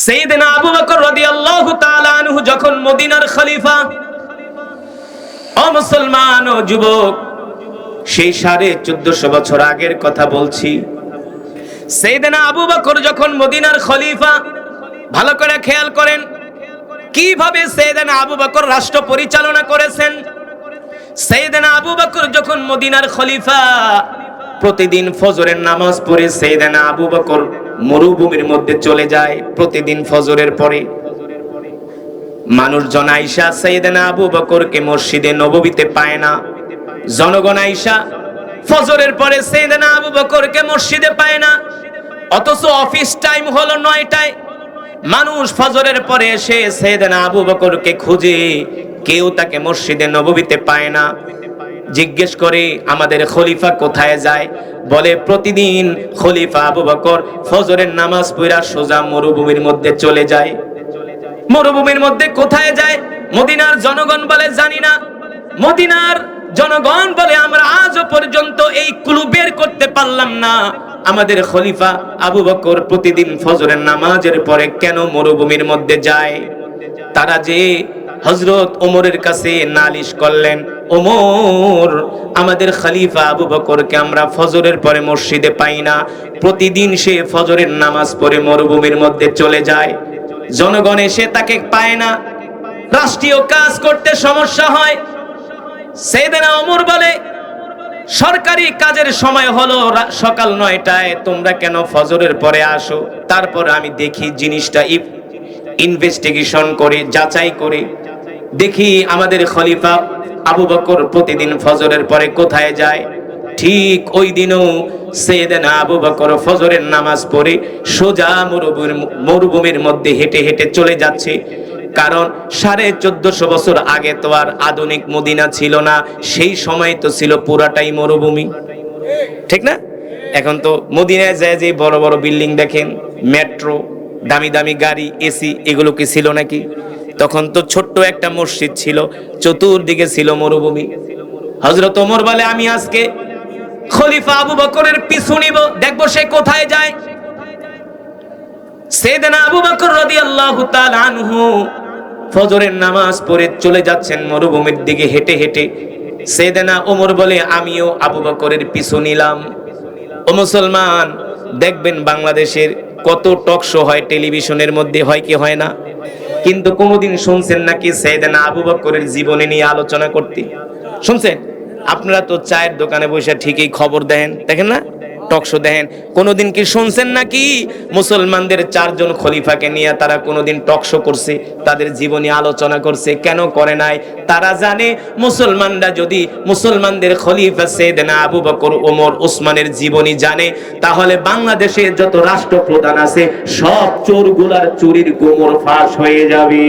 সাইয়েদনা আবু বকর রাদিয়াল্লাহু তাআলা আনহু যখন মদিনার খলিফা, ও মুসলমান ও যুবক, সেই 1450 বছর আগের কথা বলছি। সাইয়েদনা আবু বকর যখন মদিনার খলিফা, ভালো করে খেয়াল করেন কিভাবে সাইয়েদনা আবু বকর রাষ্ট্র পরিচালনা করেছেন। সাইয়েদনা আবু বকর যখন মদিনার খলিফা, প্রতিদিন ফজরের নামাজ পড়ে সাইয়েদনা আবু বকর মরুভূমির মধ্যে চলে যায়। প্রতিদিন ফজরের পরে মানুষজন আয়েশা সাইয়েদনা আবু বকরকে মসজিদে নববীতে পায় না। জনগণ আয়েশা ফজরের পরে সাইয়েদনা আবু বকরকে মসজিদে পায় না, অথচ অফিস টাইম হলো 9টায়। মানুষ ফজরের পরে এসে সাইয়েদনা আবু বকরকে খুঁজে, কেউ তাকে মসজিদে নববীতে পায় না। জিজ্ঞেস করে আমাদের খলিফা কোথায় যায়? বলে প্রতিদিন খলিফা আবু বকর ফজরের নামাজ পড়া সোজা মরুভূমির মধ্যে চলে যায়। মরুভূমির মধ্যে কোথায় যায়? মদিনার জনগণ বলে জানি না। মদিনার জনগণ বলে আমরা আজও পর্যন্ত এই ক্লু বের করতে পারলাম না, আমাদের খলিফা আবু বকর প্রতিদিন ফজরের নামাজের পরে কেন মরুভূমির মধ্যে যায়। তারা যে হযরত ওমরের কাছে নালিশ করলেন, ওমর, আমাদের খলিফা আবু বকরকে আমরা ফজরের পরে মসজিদে পাই না, প্রতিদিন সে ফজরের নামাজ পড়ে মরুভূমির মধ্যে চলে যায়, জনগণ এসে তাকে পায় না, রাষ্ট্রীয় কাজ করতে সমস্যা হয়। সাইয়েদনা ওমর বলে সরকারি কাজের সময় হলো সকাল 9টায়, তোমরা কেন ফজরের পরে আসো? তারপর আমি দেখি জিনিসটা ইনভেস্টিগেশন করে যাচাই করে দেখি আমাদের খলিফা আবু বকর প্রতিদিন ফজরের পরে কোথায় যায়। ঠিক ওই দিনও সাইয়েদনা আবু বকর ফজরের নামাজ পড়ে সোজা মরুভূমির মধ্যে হেঁটে হেঁটে চলে যাচ্ছে। কারণ 1450 বছর আগে তো আর আধুনিক মদিনা ছিল না, সেই সময় তো ছিল পুরাটাই মরুভূমি, ঠিক না? এখন তো মদিনায় যায় যে বড় বড় বিল্ডিং দেখেন, মেট্রো, দামি দামি গাড়ি, এসি, এগুলো কি ছিল নাকি? তখন তো ছোট্ট একটা মসজিদ ছিল, চতুর্দিকে ছিল মরুভূমি। হযরত ওমর বলে আমি আজকে খলিফা আবু বকরের পিছু নিব, দেখবো সে কোথায় যায়। সাইয়েদনা আবু বকর রাদিয়াল্লাহু তাআলা আনহু ফজরের নামাজ পড়ে চলে যাচ্ছেন মরুভূমির দিকে হেঁটে হেঁটে। সাইয়েদনা ওমর বলে আমিও আবু বকরের পিছু নিলাম। ও মুসলমান, দেখবেন বাংলাদেশের কত টক শো হয় টেলিভিশনের মধ্যে, হয় কি হয় না? কিন্তু কোনোদিন শুনছেন নাকি সাইয়েদনা আবু বকরের জীবনী নিয়ে আলোচনা করতে? শুনছেন? আপনারা তো চায়ের দোকানে বসে ঠিকই খবর দেখেন না, টক শো দেখেন। কোনোদিন কি শুনছেন নাকি মুসলমানদের 4 জন খলিফাকে নিয়ে তারা কোনোদিন টক শো করছে, তাদের জীবনী আলোচনা করছে? কেন করে নাই? তারা জানে মুসলমানরা যদি মুসলমানদের খলিফা সাইয়েদনা আবু বকর, ওমর, ওসমানের জীবনী জানে, তাহলে বাংলাদেশে যত রাষ্ট্রপ্রধান আছে সব চোরগুলার চুরির গোমর ফাঁস হয়ে যাবে,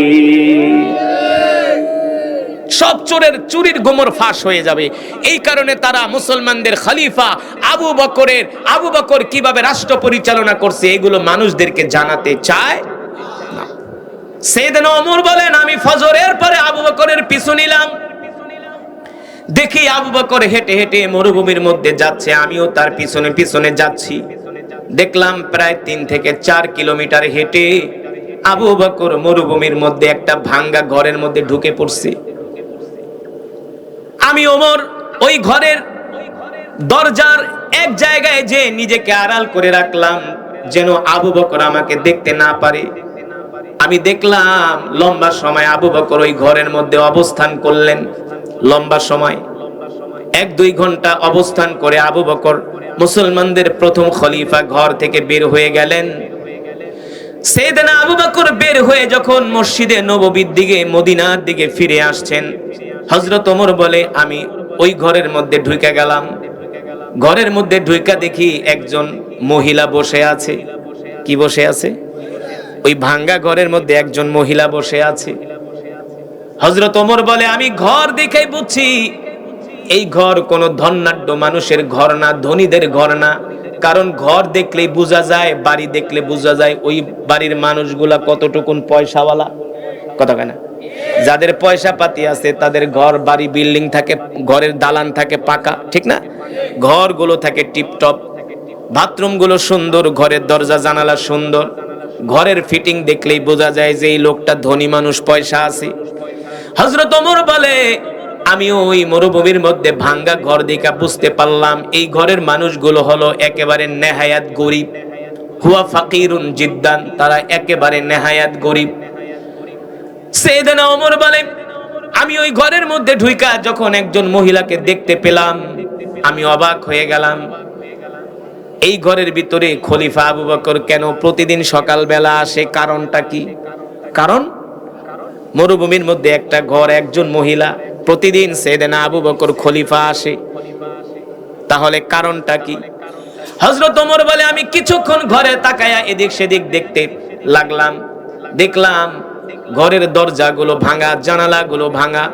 সব চোরের চুরির গোমর ফাঁস হয়ে যাবে। এই কারণে তারা মুসলমানদের খলিফা আবু বকর কিভাবে রাষ্ট্র পরিচালনা করছে এগুলো মানুষদেরকে জানাতে চায় না। সাইয়েদনা ওমর বলেন আমি ফজরের পরে আবু বকরের পিছু নিলাম। দেখি আবু বকর হেঁটে হেঁটে মরুভূমির মধ্যে যাচ্ছে, আমিও তার পিছনে পিছনে যাচ্ছি। দেখলাম প্রায় 3 থেকে 4 কিলোমিটার হেঁটে আবু বকর মরুভূমির মধ্যে একটা ভাঙ্গা ঘরের মধ্যে ঢুকে পড়ছে। আমি ওমর ওই ঘরের দরজার এক জায়গায় যে নিজেকে আড়াল করে রাখলাম যেন আবু বকর আমাকে দেখতে না পারে। আমি দেখলাম লম্বা সময় আবু বকর ওই ঘরের মধ্যে অবস্থান করলেন। লম্বা সময় 1-2 ঘন্টা অবস্থান করে আবু বকর মুসলমানদের প্রথম খলিফা ঘর থেকে বের হয়ে গেলেন। সাইয়েদনা আবু বকর বের হয়ে যখন মসজিদে নববীর দিকে, মদিনার দিকে ফিরে আসছেন, হযরত ওমর বলে আমি ওই ঘরের মধ্যে ঢুকে গেলাম। ঘরের মধ্যে ঢুকা দেখি একজন মহিলা বসে আছে। কি বসে আছে? ওই ভাঙ্গা ঘরের মধ্যে একজন মহিলা বসে আছে। হযরত ওমর বলে আমি ঘর দেখেই বুঝছি এই ঘর কোনো ধনাঢ্য মানুষের ঘর না, ধনীদের ঘর না। কারণ ঘর দেখলেই বোঝা যায়, বাড়ি দেখলে বোঝা যায় ওই বাড়ির মানুষগুলা কতটুকুন পয়সাওয়ালা, কথা কেন? যাদের পয়সা পাতি আছে তাদের ঘর বাড়ি বিল্ডিং থাকে, ঘরের দালান থাকে পাকা, ঠিক না? ঘরগুলো থাকে টিপটপ, বাথরুমগুলো সুন্দর, ঘরের দরজা জানালা সুন্দর। ঘরের ফিটিং দেখলেই বোঝা যায় যে এই লোকটা ধনী মানুষ, পয়সা আছে। হযরত ওমর বলে আমি ওই মরুভূমির মধ্যে ভাঙ্গা ঘর দেখা বুঝতে পারলাম এই ঘরের মানুষগুলো হলো একেবারে নেহায়াত গরিব। হুয়া ফাকিরুন জিদ্দান, তারা একেবারে নেহায়াত গরিব। সাইয়েদনা ওমর বলে আমি ওই ঘরের মধ্যে ঢুইকা যখন একজন মহিলাকে দেখতে পেলাম আমি অবাক হয়ে গেলাম। এই ঘরের ভিতরে খলিফা আবু বকর কেন প্রতিদিন সকালবেলা আসে? কারণটা কি? কারণ মরুভূমির মধ্যে একটা ঘর, একজন মহিলা, প্রতিদিন সাইয়েদনা আবু বকর খলিফা আসে, তাহলে কারণটা কি? হযরত ওমর বলে আমি কিছুক্ষণ ঘরে তাকায়া এদিক সেদিক দেখতে লাগলাম, দেখলাম ঘরের দরজাগুলো ভাঙা, জানালাগুলো ভাঙা।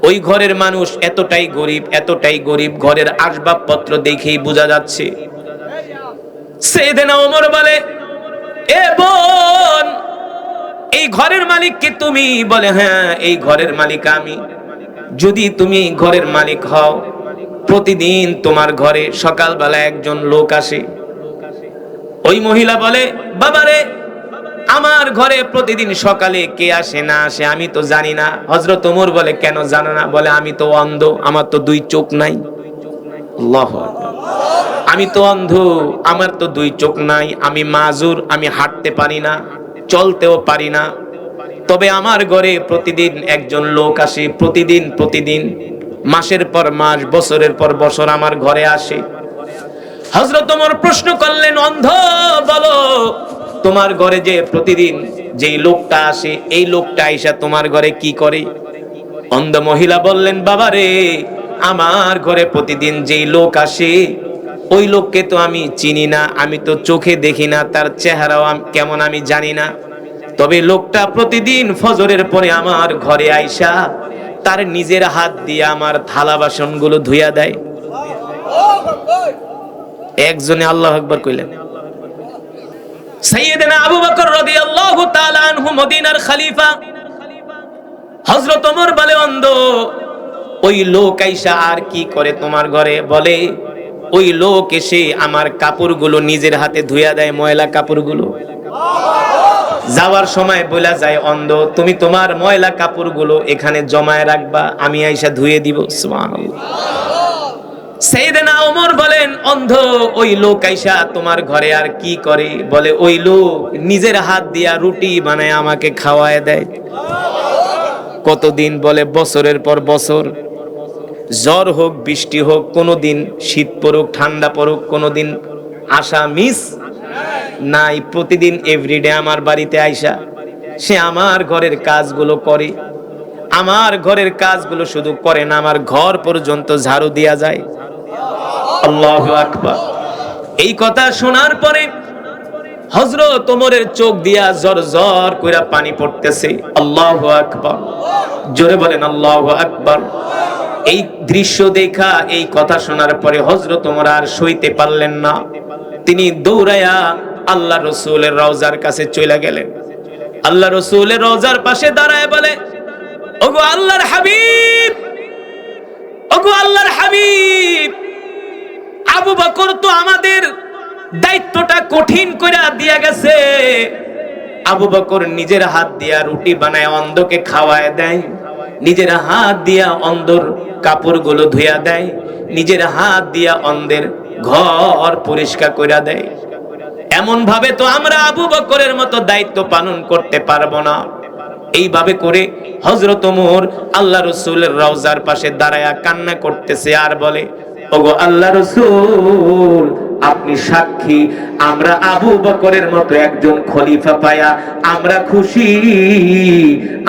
ওই ঘরের মানুষ এতটাই গরিব, এতটাই গরিব, ঘরের আসবাবপত্র দেখেই বোঝা যাচ্ছে। সাইয়েদনা ওমর বলে এ বোন, এই ঘরের মালিক কি তুমি? বলে হ্যাঁ, এই ঘরের মালিক আমি। যদি তুমি ঘরের মালিক হও, প্রতিদিন তোমার ঘরে সকালবেলা একজন লোক আসে। ওই মহিলা বলে বাবারে, আমার ঘরে প্রতিদিন সকালে কে আসে না আসে আমি তো জানি না। হযরত ওমর বলে কেন জানো না? বলে আমি তো অন্ধ, আমার তো দুই চোখ নাই। আল্লাহু আকবার। আমি তো অন্ধ, আমার তো দুই চোখ নাই, আমি মাজুর, আমি হাঁটতে পারি না, চলতেও পারি না। তবে আমার ঘরে প্রতিদিন একজন লোক আসে, প্রতিদিন মাসের পর মাস, বছরের পর বছর আমার ঘরে আসে। হযরত ওমর প্রশ্ন করলেন অন্ধ, বলো তোমার ঘরে যে প্রতিদিন যেই লোকটা আসে, এই লোকটা আইসা তোমার ঘরে কি করে? অন্ধ মহিলা বললেন বাবারে, আমার ঘরে প্রতিদিন যেই লোক আসে ওই লোককে তো আমি চিনি না, আমি তো চোখে দেখি না, তার চেহারাও কেমন আমি জানি না। তবে লোকটা প্রতিদিন ফজরের পরে আমার ঘরে আইসা তার নিজের হাত দিয়ে আমার থালা বাসনগুলো ধুইয়া দেয়। একজনে আল্লাহু আকবার কইলেন। সাইয়েদনা আবু বকর রাদিয়াল্লাহু তাআলা আনহু মদিনার খলিফা। হযরত ওমর বলে অন্ধ, ওই লোক আইসা আর কি করে তোমার ঘরে? বলে ওই লোক এসে আমার কাপড়গুলো নিজের হাতে ধুইয়া দেয়, ময়লা কাপড়গুলো। যাওয়ার সময় বলা যায় অন্ধ, তুমি তোমার ময়লা কাপড়গুলো এখানে জমায় রাখবা, আমি আইসা ধুয়ে দিব। সুবহানাল্লাহ। সাইয়েদনা ওমর বলেন অন্ধ, ওই লোক আইসা তোমার ঘরে আর কি করে? বলে ওই লোক নিজের হাত দিয়া রুটি বানায় আমাকে খাওয়ায় দেয়। কতদিন? বলে বছরের পর বছর। জ্বর হোক, বৃষ্টি হোক, কোনোদিন শীত পড়ুক, ঠান্ডা পড়ুক, কোনোদিন আসা মিস নাই। প্রতিদিন এভরিডে আমার বাড়িতে আইসা সে আমার ঘরের কাজগুলো করে। আমার ঘরের কাজগুলো শুধু করে না, আমার ঘর পর্যন্ত ঝাড়ু দিয়া যায়। আল্লাহু আকবার। এই কথা শোনার পরে হযরত ওমরের চোখ দিয়া জর জর কইরা পানি পড়তেছে। আল্লাহু আকবার, জোরে বলেন আল্লাহু আকবার। এই দৃশ্য দেখা, এই কথা শোনার পরে হযরত ওমর আর সইতে পারলেন না। তিনি দৌড়ায়া আল্লাহ রাসূলের রওজার কাছে চলে গেলেন। আল্লাহ রাসূলের রওজার পাশে দাঁড়ায় বলে ওগো আল্লাহর হাবিব, ওগো আল্লাহর হাবিব, আবু বকর তো আমাদের দায়িত্বটা কঠিন কইরা দিয়া গেছে। আবু বকর নিজের হাত দিয়া রুটি বানায় অন্ধকে খাওয়ায় দেয়, নিজের হাত দিয়া অন্ধর কাপড়গুলো ধুইয়া দেয়, নিজের হাত দিয়া অন্ধের ঘর পরিষ্কার কইরা দেয়। এমন ভাবে তো আমরা আবু বকরের মতো দায়িত্ব পালন করতে পারবো না। এইভাবে করে হযরত ওমর আল্লাহ রাসূলের রওজার পাশে দাঁড়ায়া কান্না করতেছে আর বলে ওগো আল্লাহ রাসূল, আপনি সাক্ষী, আমরা আবু বকরের মতো একজন খলিফা পায়া আমরা খুশি।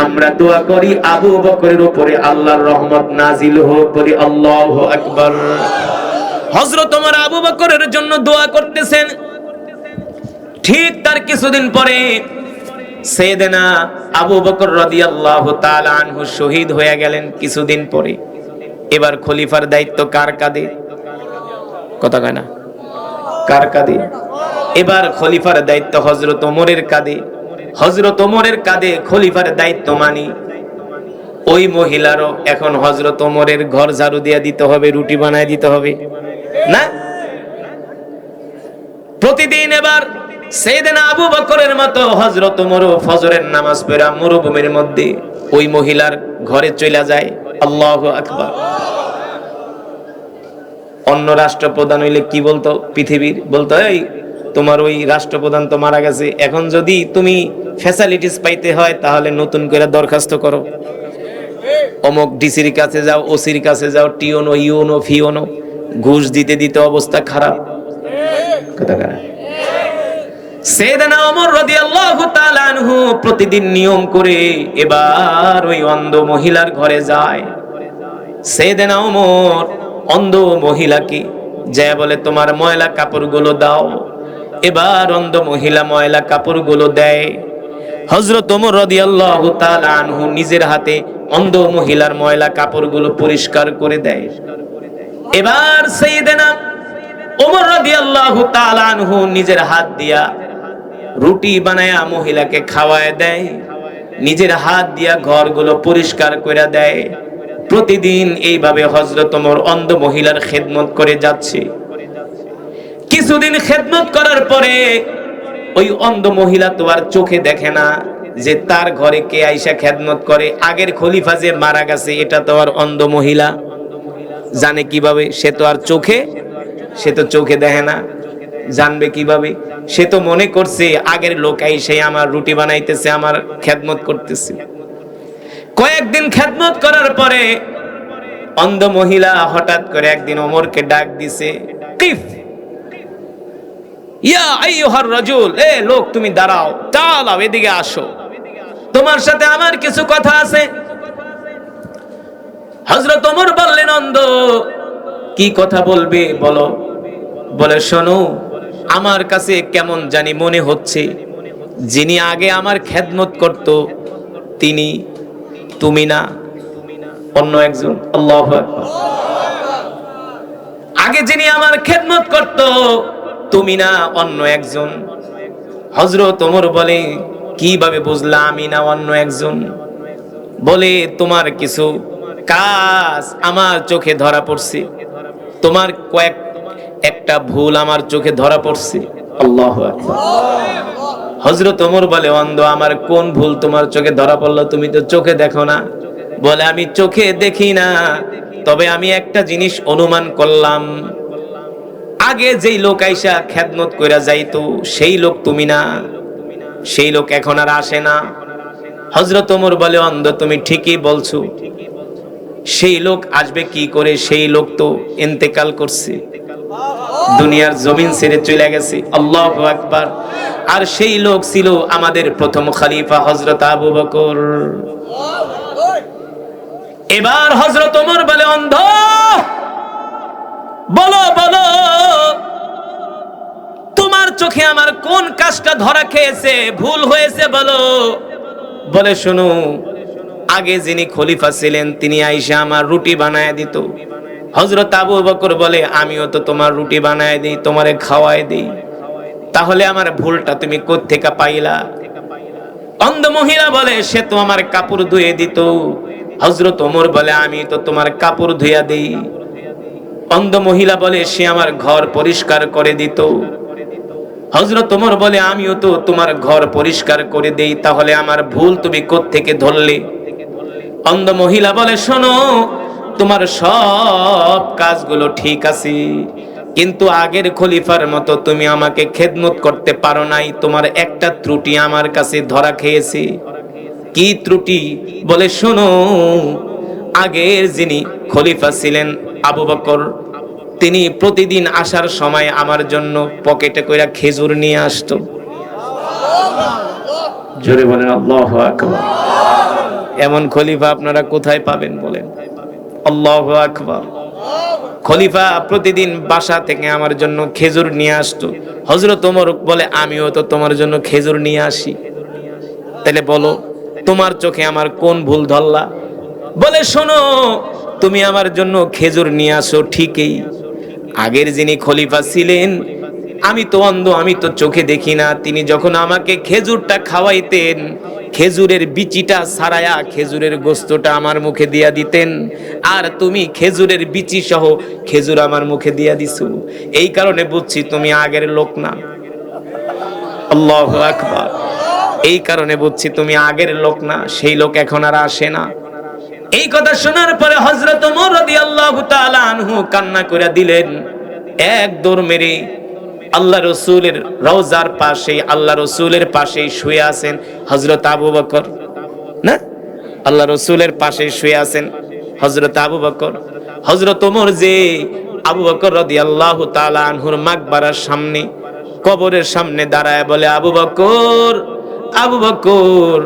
আমরা দোয়া করি আবু বকরের উপরে আল্লাহর রহমত নাজিল হোক। বলি আল্লাহু আকবার। হযরত ওমর আবু বকরের জন্য দোয়া করতেছেন। ঠিক তার কিছুদিন পরে সাইয়েদনা আবু বকর রাদিয়াল্লাহু তাআলা আনহু শহীদ হয়ে গেলেন। কিছুদিন পরে এবার খলিফার দায়িত্ব কার কাঁধে? কথা কয় না, কার কাঁধে? এবার খলিফার দায়িত্ব হযরত ওমরের কাঁধে। হযরত ওমরের কাঁধে খলিফার দায়িত্ব মানি ওই মহিলারও এখন হযরত ওমরের ঘর ঝাড়ু দিয়ে দিতে হবে, রুটি বানায় দিতে হবে না? প্রতিদিন এবার সাইয়েদনা আবু বকরের মতো হযরত ওমরও ফজরের নামাজ পড়া মরুভূমির মধ্যে ওই মহিলার ঘরে চলে যায়। আল্লাহু আকবার। অন্য রাষ্ট্রপ্রধান হইলে কি বলতো পৃথিবীর, বলতো এই তোমার ওই রাষ্ট্রপ্রধান তো মারা গেছে, এখন যদি তুমি ফ্যাসিলিটিস পাইতে হয় তাহলে নতুন করে দরখাস্ত করো, অমুক ডিসির কাছে যাও, ওসির কাছে যাও, টিওনো ইউনো ফিওনো, ঘুষ দিতে দিতে অবস্থা খারাপ। কথা খারাপ। সাইয়েদনা ওমর রাদিয়াল্লাহু তাআলা আনহু প্রতিদিন নিয়ম করে এবার ওই অন্ধ মহিলার ঘরে যায়। সাইয়েদনা ওমর অন্ধ মহিলাকে যা বলে তোমার ময়লা কাপড়গুলো দাও। এবার অন্ধ মহিলা ময়লা কাপড়গুলো দেয়। হযরত ওমর রাদিয়াল্লাহু তাআলা আনহু নিজের হাতে অন্ধ মহিলার ময়লা কাপড়গুলো পরিষ্কার করে দেয়। এবার সাইয়েদনা ওমর রাদিয়াল্লাহু তাআলা আনহু নিজের হাত দিয়া রুটি বানায়া মহিলাকে খাওয়ায় দেয়, নিজের হাত দিয়া ঘরগুলো পরিষ্কার করে দেয়। প্রতিদিন এইভাবে হযরত ওমর অন্ধ মহিলার খেদমত করে যাচ্ছে। কিছুদিন খেদমত করার পরে ওই অন্ধ মহিলা তো আর চোখে দেখে না যে তার ঘরে কে আইসা খেদমত করে। আগের খলিফা যে মারা গেছে এটা তো আর অন্ধ মহিলা জানে কিভাবে? সে তো আর চোখে দেখে না, জানবে কিভাবে? সে তো মনে করছে আগের লোক আইসে আমার রুটি বানাইতেছে, আমার খেদমত করতেছে। কয়েকদিন খেদমত করার পরে অন্ধ মহিলা হঠাৎ করে একদিন ওমরকে ডাক দিছে, কিফ ইয়া আইয়ুহার রাজুল, এ লোক তুমি দাঁড়াও, চালাও এদিকে আসো, তোমার সাথে আমার কিছু কথা আছে। হযরত ওমর বললেন, অন্ধ কি কথা বলবে বলো। বলে শোনো, আমার কাছে কেমন জানি মনে হচ্ছে যিনি আগে আমার খেদমত করত তিনি তুমি না, অন্য একজন। আল্লাহু আকবার। আগে যিনি আমার খেদমত করত তুমি না, অন্য একজন। হযরত ওমর বলে, কিভাবে বুঝলা আমি না অন্য একজন? বলে তোমার কিছু কাজ আমার চোখে ধরা পড়ছে, তোমার একটা ভুল আমার চোখে ধরা পড়ছে। আল্লাহু আকবার। হযরত ওমর বলে, অন্ধ আমার কোন ভুল তোমার চোখে ধরা পড়লো? তুমি তো চোখে দেখো না। বলে আমি চোখে দেখি না, তবে আমি একটা জিনিস অনুমান করলাম, আগে যেই লোক আইসা খেদমত কইরা যাইতো সেই লোক তুমি না, সেই লোক এখন আর আসে না। হযরত ওমর বলে, অন্ধ তুমি ঠিকই বলছো, সেই লোক আসবে কি করে? সেই লোক তো ইন্তেকাল করছে, দুনিয়ার জমিন ছেড়ে চলে গেছে। আল্লাহু আকবার। আর সেই লোক ছিল আমাদের প্রথম খলিফা হযরত আবু বকর। এবার হযরত ওমর বলে, অন্ধ বলো বলো, তোমার চোখে আমার কোন কাজটা ধরা খেয়েছে, ভুল হয়েছে বলো। বলে শোনো, আগে যিনি খলিফা ছিলেন তিনি আইসা আমার রুটি বানায় দিত। হযরত আবু বকর বলে, আমিও তো তোমার রুটি বানায় দিই, তোমারে খাওয়ায় দিই, তাহলে আমার ভুলটা তুমি কোত্থেকে পাইলা? অন্ধ মহিলা বলে, সে তো আমার কাপড় ধুয়ে দিত। হযরত ওমর বলে, আমি তো তোমার কাপড় ধুইয়া দেই। অন্ধ মহিলা বলে, সে আমার ঘর পরিষ্কার করে দিত। হযরত ওমর বলে, আমিও তো তোমার ঘর পরিষ্কার করে দেই, তাহলে আমার ভুল তুমি কোত্থেকে ধরলে? অন্ধ মহিলা বলে, শোনো, তোমার সব কাজগুলো ঠিক আছে, কিন্তু আগের খলিফার মতো তুমি আমাকে খেদমত করতে পারো নাই, তোমার একটা ত্রুটি আমার কাছে ধরা খেয়েছে। কি ত্রুটি? বলে শোনো, আগের যিনি খলিফা ছিলেন আবু বকর, তিনি প্রতিদিন আসার সময় আমার জন্য পকেটে কইরা খেজুর নিয়ে আসতো। জোরে বলেন আল্লাহু আকবার। এমন খলিফা আপনারা কোথায় পাবেন বলেন? আল্লাহু আকবার। খলিফা প্রতিদিন বাসা থেকে আমার জন্য খেজুর নিয়ে আসতো। হযরত ওমর বলে, আমিও তো তোমার জন্য খেজুর নিয়ে আসি, তাহলে বলো তোমার চোখে আমার কোন ভুল ধরলা? বলে শোনো, তুমি আমার জন্য খেজুর নিয়ে আসো ঠিকই, আগের যিনি খলিফা ছিলেন, আমি তো অন্ধ, আমি তো চোখে দেখি না, তিনি যখন আমাকে খেজুরটা খাওয়াইতেন, খেজুরের বিচিটা ছাড়ায়া খেজুরের গোস্তটা আমার মুখে দিয়া দিতেন, আর তুমি খেজুরের বিচি সহ খেজুর আমার মুখে দিয়া দিছো। এই কারণে বুঝছি তুমি আগের লোক না। আল্লাহু আকবার। এই কারণে বুঝছি তুমি আগের লোক না, সেই লোক এখন আর আসে না। এই কথা শোনার পরে হযরত ওমর রাদিয়াল্লাহু তাআলা আনহু কান্না করে দিলেন। এক দৌড় মেরে আল্লাহ রসুলের রওজার পাশে, আল্লাহ রসুলের পাশেই শুয়ে আছেন হযরত আবু বকর, না আল্লাহ রসুলের পাশে শুয়ে আছেন হযরত আবু বকর। হযরত ওমর যে আবু বকর রাদিয়াল্লাহু তাআলা আনহুর মাকবারার সামনে, কবরের সামনে দাঁড়ায় বলে, আবু বকর, আবু বকর,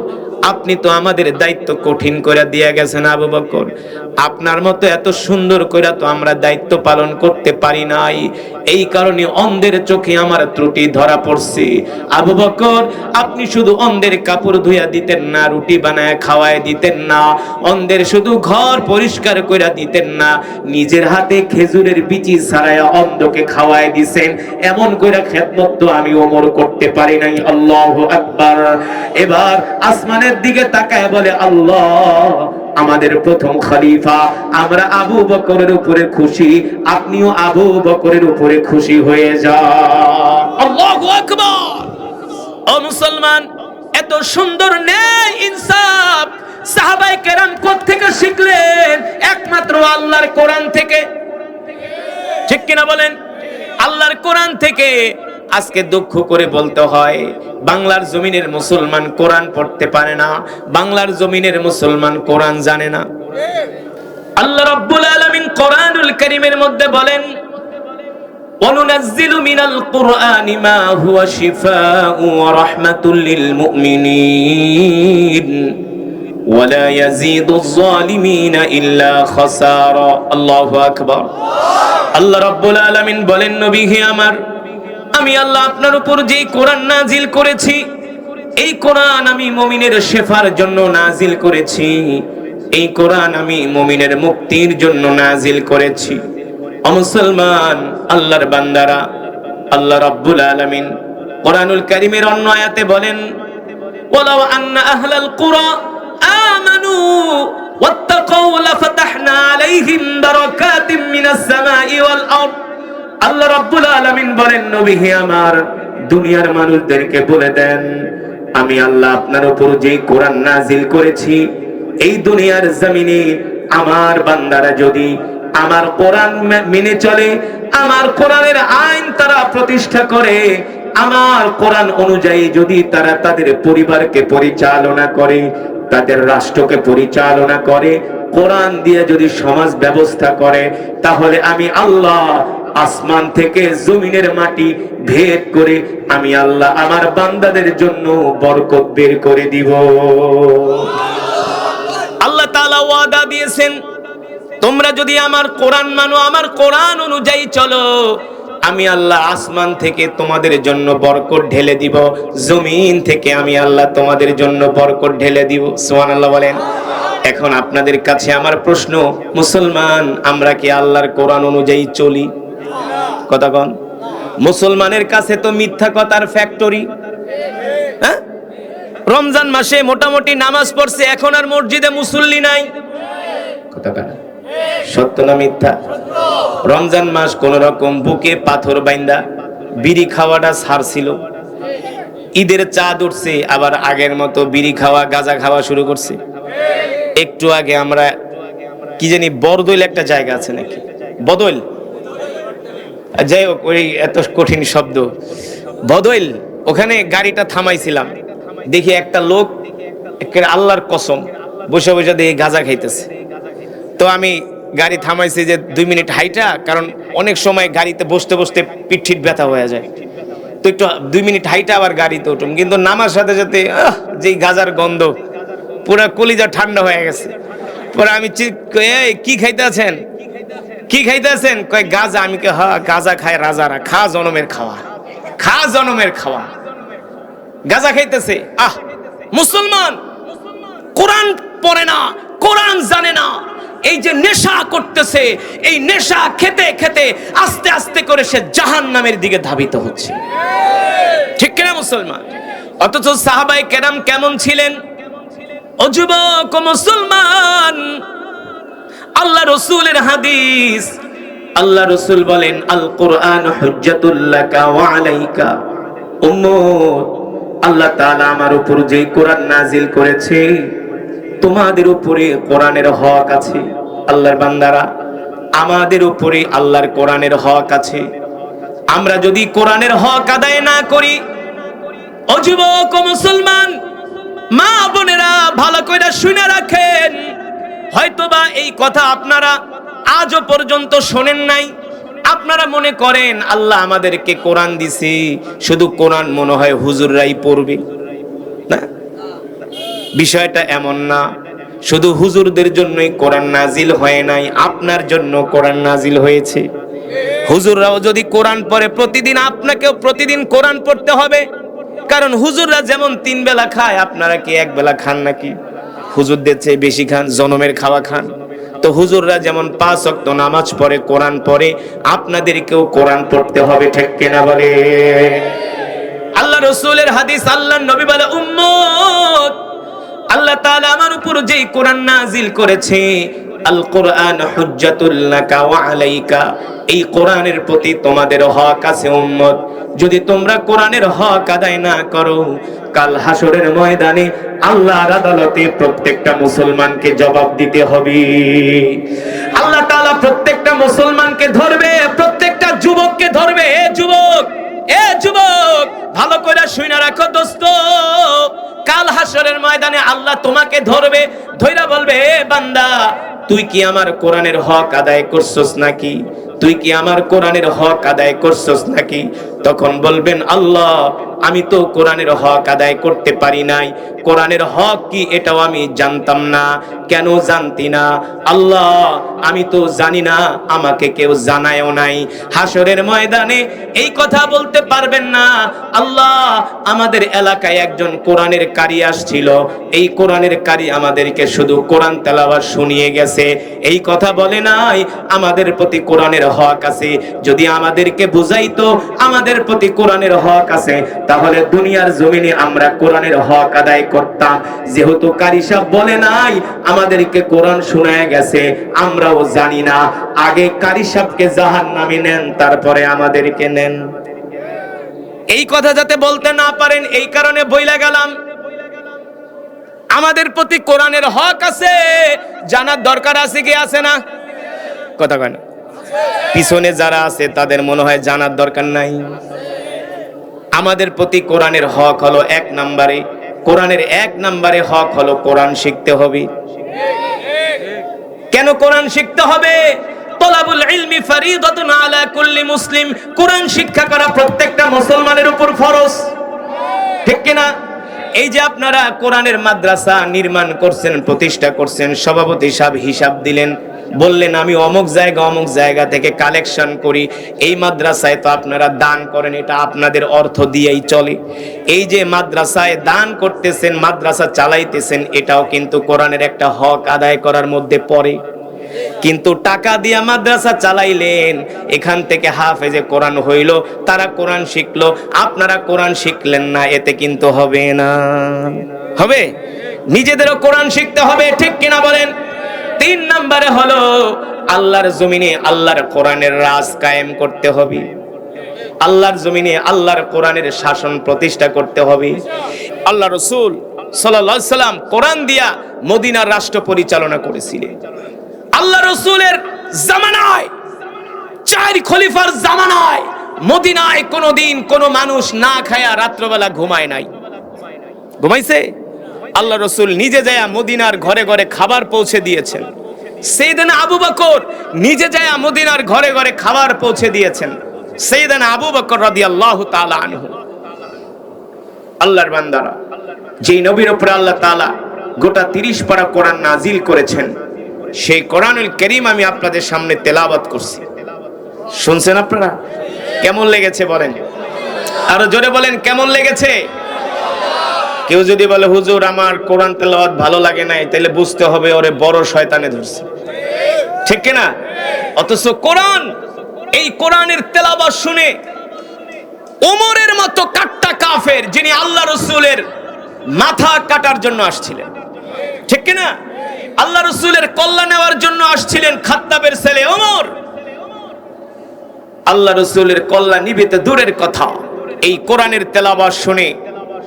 আপনি তো আমাদের দায়িত্ব কঠিন করে দিয়ে গেছেন আবু বকর। আপনার মতো এত সুন্দর করে তো আমরা দায়িত্ব পালন করতে পারি নাই। এই কারণে অন্ধের চোখে আমার ত্রুটি ধরা পড়ছে। আবু বকর, আপনি শুধু অন্ধের কাপড় ধুইয়া দিতেন না, রুটি বানায় খাওয়ায় দিতেন না, অন্ধের শুধু ঘর পরিষ্কার করে দিতেন না, নিজের হাতে খেজুরের বিচি ছাড়ায়া অন্ধকে খাওয়ায় দিছেন। এমন করে খেদমত তো আমি ওমর করতে পারি নাই। আল্লাহু আকবার। এবার আসমানের দিকে তাকায় বলে, আল্লাহ, আমাদের প্রথম খলিফা, আমরা আবু বকরের উপরে খুশি, আপনিও আবু বকরের উপরে খুশি হয়ে যান। আল্লাহু আকবার। ও মুসলমান, এত সুন্দর ন্যায় ইনসাফ সাহাবায়ে কেরাম কোথা থেকে শিখলেন? একমাত্র আল্লাহর কোরআন থেকে। ঠিক কিনা বলেন? আল্লাহর কোরআন থেকে। আজকে দুঃখ করে বলতে হয়, বাংলার জমিনের মুসলমান কোরআন পড়তে পারে না, বাংলার জমিনের মুসলমান কোরআন জানে না। আল্লাহ রাব্বুল আলামিন কোরআনুল কারীমের মধ্যে বলেন, ওয়ানুনাজ্জিলু মিনাল কুরআনি মা হুয়া শিফাউ ওয়া রাহমাতুল লিল মুমিনিন ওয়া লা ইয়াজিদুয যালিমিনা ইল্লা খাসারা। আল্লাহু আকবার। আল্লাহ রাব্বুল আলামিন বলেন, নবী হে আমার, আমি আল্লাহ আপনার উপর যেই কোরআন নাজিল করেছি, এই কোরআন আমি মুমিনের শেফার জন্য নাজিল করেছি, এই কোরআন আমি মুমিনের মুক্তির জন্য নাজিল করেছি। ও মুসলমান, আল্লাহর বান্দারা, আল্লাহ রাব্বুল আলামিন কোরআনুল কারীমের অন্য আয়াতে বলেন, ওয়ালাউ আন্না আহলাল কুরা আমানু ওয়াত্তাকাউ লাফাতাহনা আলাইহিম বারাকাতিম মিনাস সামাই ওয়াল আরদ। আল্লাহ রাব্বুল আলামিন বলেন, নবী হে আমার, দুনিয়ার মানুষদেরকে বলে দেন, আমি আল্লাহ আপনার উপর যে কোরআন নাজিল করেছি, এই দুনিয়ার জমিনে আমার বান্দারা যদি আমার কোরআন মেনে চলে, আমার কোরআনের আইন তারা প্রতিষ্ঠা করে, আমার কোরআন অনুযায়ী যদি তারা তাদের পরিবারকে পরিচালনা করে, তাদের রাষ্ট্রকে পরিচালনা করে, কোরআন দিয়ে যদি সমাজ ব্যবস্থা করে, তাহলে আমি আল্লাহ আসমান থেকে জমিনের মাটি ভেদ করে আমি আল্লাহ আমার বান্দাদের জন্য বরকত বের করে দিব। আল্লাহ তাআলা ওয়াদা দিয়েছেন, তোমরা যদি আমার কোরআন মানো, আমার কোরআন অনুযায়ী চলো, আমি আল্লাহ আসমান থেকে তোমাদের জন্য বরকত ঢেলে দিব, জমিন থেকে আমি আল্লাহ তোমাদের জন্য বরকত ঢেলে দিব। সুবহানাল্লাহ বলেন। এখন আপনাদের কাছে আমার প্রশ্ন, মুসলমান আমরা কি আল্লাহর কোরআন অনুযায়ী চলি? কথা কন। মুসলমানের কাছে তো মিথ্যা কথার ফ্যাক্টরি। হ্যাঁ, রমজান মাসে মোটামুটি নামাজ পড়ছে, এখন আর মসজিদে মুসল্লি নাই। কথা কন, সত্য না মিথ্যা? রমজান মাস কোন রকম বুকে পাথর বাইন্দা বিড়ি খাওয়াটা ছাড়ছিল, ঈদের চাঁদ উঠছে, আবার আগের মতো বিড়ি খাওয়া গাঁজা খাওয়া শুরু করছে। একটু আগে আমরা কি জানি বরদৈল একটা জায়গা আছে নাকি, বদৈল, যাই হোক, ওই এত কঠিন শব্দ, বদৈল, ওখানে গাড়িটা থামাইছিলাম, দেখি একটা লোক আল্লাহর কসম বসে বসে দেখি গাঁজা খাইতেছে। তো আমি গাড়ি থামাইছি যে 2 মিনিট হাইটা, কারণ অনেক সময় গাড়িতে বসতে বসতে পিঠ ব্যথা হয়ে যায়, তো একটু 2 মিনিট হাইটা আবার গাড়িতে উঠুম। কিন্তু নামার সাথে সাথে যেই গাঁজার গন্ধ, পুরা কলিজা ঠান্ডা হয়ে গেছে। পরে আমি কি খাইতেছেন, কি খাইতেছেন? কয় গাঁজা। আমি কে, হ্যাঁ গাঁজা খায় রাজারা, খা জনমের খাওয়া, খা জনমের খাওয়া, গাঁজা খাইতেছে। মুসলমান কোরআন পড়ে না, কোরআন জানে না, এই যে নেশা করতেছে, এই নেশা খেতে খেতে আস্তে আস্তে করে সে জাহান্নামের দিকে ধাবিত হচ্ছে। ঠিক কিনা মুসলমান? অথচ সাহাবায়ে কেরাম কেমন ছিলেন? ও যুবক মুসলমান, আল্লাহ রাসূলের হাদিস, আল্লাহ রাসূল বলেন, আল কোরআন হুজ্জাতুল লাকা ওয়া আলাইকা, উম্মত, আল্লাহ তাআলা আমার উপর যে কোরআন নাজিল করেছে, তোমাদের উপরে কোরআনের হক আছে। আল্লাহর বান্দারা, আমাদের উপরে আল্লাহর কোরআনের হক আছে। আমরা যদি কোরআনের হক আদায় না করি, ও যুবক ও মুসলমান মা বোনেরা, ভালো করে শুনে রাখেন, হয়তোবা এই কথা আপনারা আজও পর্যন্ত শোনেন নাই। আপনারা মনে করেন আল্লাহ আমাদেরকে কোরআন দিছে, শুধু কোরআন মনে হয় হুজুররাই পড়বে। না, বিষয়টা এমন না। শুধু হুজুরদের জন্যই কোরআন নাজিল হয় নাই, আপনার জন্য কোরআন নাজিল হয়েছে। হুজুররাও যদি কোরআন পড়ে, প্রতিদিন আপনাকেও প্রতিদিন কোরআন পড়তে হবে। কারণ হুজুররা যেমন 3 বেলা খায়, আপনারা কি 1 বেলা খান নাকি? হুজুরদের চেয়ে বেশি খান, জনমের খাওয়া খান। তো হুজুররা যেমন 5 ওয়াক্ত নামাজ পড়ে, কোরআন পড়ে, আপনাদেরকেও কোরআন পড়তে হবে, ঠিক কিনা বলে? আল্লাহ রাসূলের হাদিস, আল্লাহর নবী বলে, উম্মত, আল্লাহ তাআলা আমার উপর যেই কোরআন নাজিল করেছে, আল কোরআন হুজ্জাতুল লাকা ওয়া আলাইকা, এই কোরআনের প্রতি তোমাদের হক আছে উম্মত। যদি তোমরা কোরআনের হক আদায় না করো, কাল হাসরের ময়দানে আল্লাহর আদালতে প্রত্যেকটা মুসলমানকে জবাব দিতে হবে। আল্লাহ তাআলা প্রত্যেকটা মুসলমানকে ধরবে, প্রত্যেকটা যুবককে ধরবে। এ যুবক, এ যুবক, ভালো করে শুনে রাখো দোস্ত, কাল হাসরের ময়দানে আল্লাহ তোমাকে ধরবে, ধইরা বলবে, এ বান্দা, তুই কি আমার কোরআনের হক আদায় করছস নাকি? তুই কি আমার কোরআনের হক আদায় করছস নাকি? তখন বলবেন, আল্লাহ, আমি তো কোরআনের হক আদায় করতে পারি নাই। কোরআনের হক কি এটাও আমি জানতাম না। কেন জানতি না? আল্লাহ, আমি তো জানি না, আমাকে কেউ জানায়ও নাই। হাসরের ময়দানে এই কথা বলতে পারবেন না, আল্লাহ, আমাদের এলাকায় একজন কোরআনের কারি আসছিল, এই কোরআনের কারি আমাদেরকে শুধু কোরআন তেলাওয়াত শুনিয়ে গেছে, এই কথা বলে নাই আমাদের প্রতি কোরআনের হক আছে। যদি আমাদেরকে বুঝাইতো আমাদের প্রতি কোরআনের হক আছে, তাহলে দুনিয়ার জমিনে আমরা কোরআনের হক আদায় করতাম। যেহেতু কারি সাহেব বলে নাই, আমাদেরকে কোরআন শোনায় গেছে, আমরাও জানি না। আগে কারি সাহেবকে জাহান্নামে নেন, তারপরে আমাদেরকে নেন। এই কথা যাতে বলতে না পারেন, এই কারণে বইলা গেলাম, আমাদের প্রতি কোরআনের হক আছে, জানার দরকার আছে কি আছে না? কথা কয় না? পিছনে যারা আছে তাদের মনে হয় জানার দরকার নাই। আমাদের প্রতি কোরআনের হক হলো 1 নম্বরে, কোরআনের 1 নম্বরে হক হলো কোরআন শিখতে হবে। কেন কোরআন শিখতে হবে? তলাবুল ইলমি ফরিদাতুন আলা কুল্লি মুসলিম, কোরআন শিক্ষা করা প্রত্যেকটা মুসলমানের উপর ফরজ, ঠিক কি না? এই যে আপনারা কোরআনের মাদ্রাসা নির্মাণ করছেন, প্রতিষ্ঠা করছেন, সভাপতি সাহেব হিসাব দিলেন, বললেন আমি অমুক জায়গা থেকে কালেকশন করি, এই মাদ্রাসায় তো আপনারা দান করেন, এটা আপনাদের অর্থ দিয়েই চলে। এই যে মাদ্রাসায় দান করতেছেন, মাদ্রাসা চালাইতেছেন, এটাও কিন্তু কোরআনের একটা হক আদায় করার মধ্যে পড়ে। কিন্তু টাকা দিয়া মাদ্রাসা চালাইলেন, এখান থেকে হাফেজে কোরআন হইল, তারা কোরআন শিখলো, আপনারা কোরআন শিখলেন না, এতে কিন্তু হবে না। হবে? নিজেদেরও কোরআন শিখতে হবে, ঠিক কিনা বলেন? 3 নম্বরে হলো আল্লাহর জমিনে আল্লাহর কোরআনের রাজ কায়েম করতে হবে। আল্লাহর জমিনে আল্লাহর কোরআনের শাসন প্রতিষ্ঠা করতে হবে। আল্লাহ রাসূল সাল্লাল্লাহু আলাইহি সাল্লাম কোরআন দিয়া মদিনার রাষ্ট্র পরিচালনা করেছিলেন। আল্লাহ রাসূলের জামানায়, 4 খলিফার জামানায় মদিনায় কোনোদিন কোনো মানুষ না খায়া রাত্রবেলা ঘুমায় নাই। ঘুমাইছে? আল্লাহ রাসূল নিজে যায় মদিনার ঘরে ঘরে খাবার পৌঁছে দিয়েছেন। সাইয়েদনা আবু বকর নিজে যায় মদিনার ঘরে ঘরে খাবার পৌঁছে দিয়েছেন। সাইয়েদনা আবু বকর রাদিয়াল্লাহু তাআলা আনহু। আল্লাহর বান্দারা, যেই নবীর উপর আল্লাহ তাআলা গোটা 30 পারা কোরআন নাজিল করেছেন, সেই কোরআনুল কারীম আমি আপনাদের সামনে তেলাওয়াত করছি। শুনছেন আপনারা? কেমন লেগেছে বলেন? আরো জোরে বলেন, কেমন লেগেছে? কেউ যদি বলে হুজুর আমার কোরআন তেলাওয়াত ভালো লাগে নাই, তাহলে বুঝতে হবে ওরে বড় শয়তানে ধরছে, ঠিক কিনা? অথচ কোরআন, এই কোরআনের তেলাওয়াত শুনে ওমরের মতো কাট্টা কাফের, যিনি আল্লাহ রাসূলের মাথা কাটার জন্য আসছিলেন, ঠিক কিনা? আল্লাহ রাসূলের কল্যাণ নেওয়ার জন্য আসছিলেন খাত্তাবের ছেলে ওমর। আল্লাহ রাসূলের কল্যাণ নিবে তো দূরের কথা, এই কোরআনের তেলাওয়াত শুনে